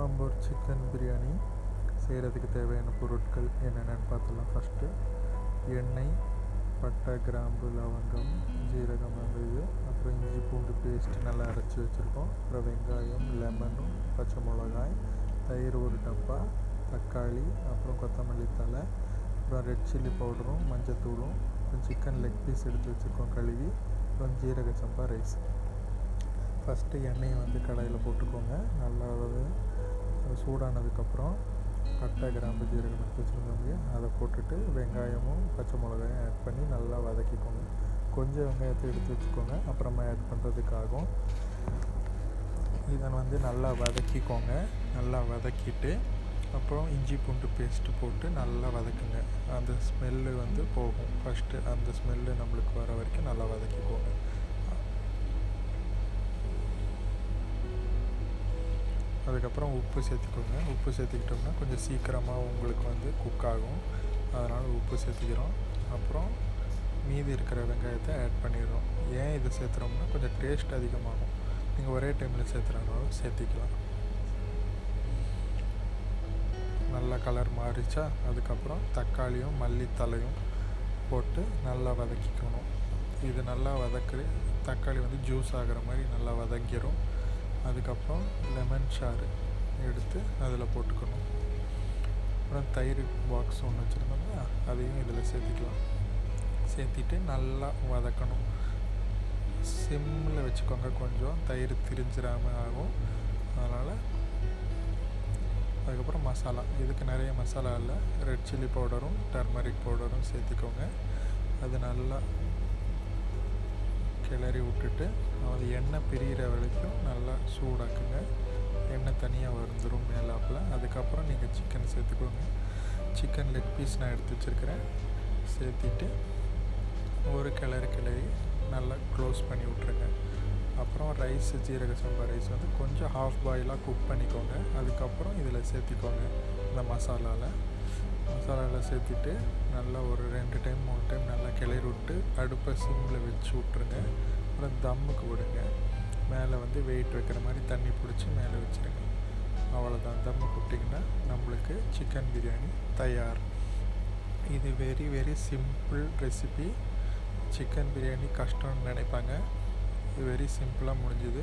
Ambur chicken biryani செய்கிறதுக்கு தேவையான பொருட்கள் என்னென்னு பார்த்துலாம். ஃபஸ்ட்டு எண்ணெய், பட்டை, கிராம்பு, லவங்கம், ஜீரகம் இது, அப்புறம் இஞ்சி பூண்டு பேஸ்ட் நல்லா அரைச்சி வச்சுருக்கோம். அப்புறம் வெங்காயம், லெமனும், பச்சை மிளகாய், தயிர் ஒரு டப்பா, தக்காளி, அப்புறம் கொத்தமல்லி தழை, அப்புறம் ரெட் சில்லி பவுடரும் மஞ்சத்தூளும், அப்புறம் சிக்கன் லெக் பீஸ் எடுத்து வச்சுருக்கோம் கழுவி, அப்புறம் ஜீரக சம்பா ரைஸ். ஃபஸ்ட்டு எண்ணெயை கடாயில் போட்டுக்கோங்க. நல்லா சூடானதுக்கப்புறம் பட்டை, கிராம்பு, ஜீரகம் எடுத்து வச்சுருந்தோங்க அதை போட்டுட்டு வெங்காயமும் பச்சை மிளகாயும் ஆட் பண்ணி நல்லா வதக்கிக்கோங்க. கொஞ்சம் வெங்காயத்தை எடுத்து வச்சுக்கோங்க, அப்புறமா ஆட் பண்ணுறதுக்காகும். இதை நல்லா வதக்கிக்கோங்க. நல்லா வதக்கிட்டு அப்புறம் இஞ்சி பூண்டு பேஸ்ட்டு போட்டு நல்லா வதக்குங்க. அந்த ஸ்மெல்லு போகும். ஃபஸ்ட்டு அந்த ஸ்மெல்லு நம்மளுக்கு வர வரைக்கும் நல்லா வதக்கிக்கோங்க. அதுக்கப்புறம் உப்பு சேர்த்துக்கோங்க. உப்பு சேர்த்துக்கிட்டோம்னா கொஞ்சம் சீக்கிரமாக உங்களுக்கு குக் ஆகும். அதனால் உப்பு சேர்த்துக்கிறோம். அப்புறம் மீதி இருக்கிற வெங்காயத்தை ஆட் பண்ணிடுறோம். ஏன் இதை சேர்த்துறோம்னா கொஞ்சம் டேஸ்ட் அதிகமாகும். நீங்கள் ஒரே டைமில் சேர்த்துறனாலும் சேர்த்திக்கலாம். நல்லா கலர் மாறிச்சா அதுக்கப்புறம் தக்காளியும் மல்லித்தலையும் போட்டு நல்லா வதக்கிக்கணும். இது நல்லா தக்காளி ஜூஸ் ஆகிற மாதிரி நல்லா வதங்கிடும். அதுக்கப்புறம் லெமன் சாறு எடுத்து அதில் போட்டுக்கணும். அப்புறம் தயிர் பாக்ஸ் ஒன்று வச்சுருந்தோம்னா அதையும் இதில் சேர்த்திக்கலாம். சேர்த்திட்டு நல்லா வதக்கணும். சிம்மில் வச்சுக்கோங்க. கொஞ்சம் தயிர் திரிஞ்சிடாமல் ஆகும். அதனால் அதுக்கப்புறம் மசாலா, இதுக்கு நிறைய மசாலா இல்லை. ரெட் சில்லி பவுடரும் டர்மரிக் பவுடரும் சேர்த்திக்கோங்க. அது நல்லா கிளறி விட்டுட்டு அது எண்ணெய் பிரிகிற வரைக்கும் நல்லா சூடாக்குங்க. எண்ணெய் தனியாக வந்துடும் மேலாப்பில். அதுக்கப்புறம் நீங்கள் சிக்கன் சேர்த்துக்கோங்க. சிக்கன் லெக் பீஸ் நான் எடுத்து வச்சுருக்கிறேன். சேர்த்திட்டு ஒரு கிளறி நல்லா க்ளோஸ் பண்ணி விட்ருங்க. அப்புறம் ரைஸ், ஜீரக சம்பா ரைஸ் கொஞ்சம் ஹாஃப் பாயிலாக குக் பண்ணிக்கோங்க. அதுக்கப்புறம் இதில் சேர்த்திக்கோங்க. இந்த மசாலாவில் சேர்த்திட்டு நல்லா ஒரு 2 டைம் 3 டைம் நல்லா கிளறி விட்டு அடுப்பை சிம்மில் வச்சு விட்ருங்க. அப்புறம் தம்முக்கு விடுங்க. மேலே வெயிட் வைக்கிற மாதிரி தண்ணி பிடிச்சி மேலே வச்சுருங்க. அவ்வளோதான். தம்முக்கு விட்டிங்கன்னா நம்மளுக்கு சிக்கன் பிரியாணி தயார். இது very very simple recipe. Chicken biryani கஷ்டம்னு நினைப்பாங்க. இது வெரி சிம்பிளாக முடிஞ்சுது.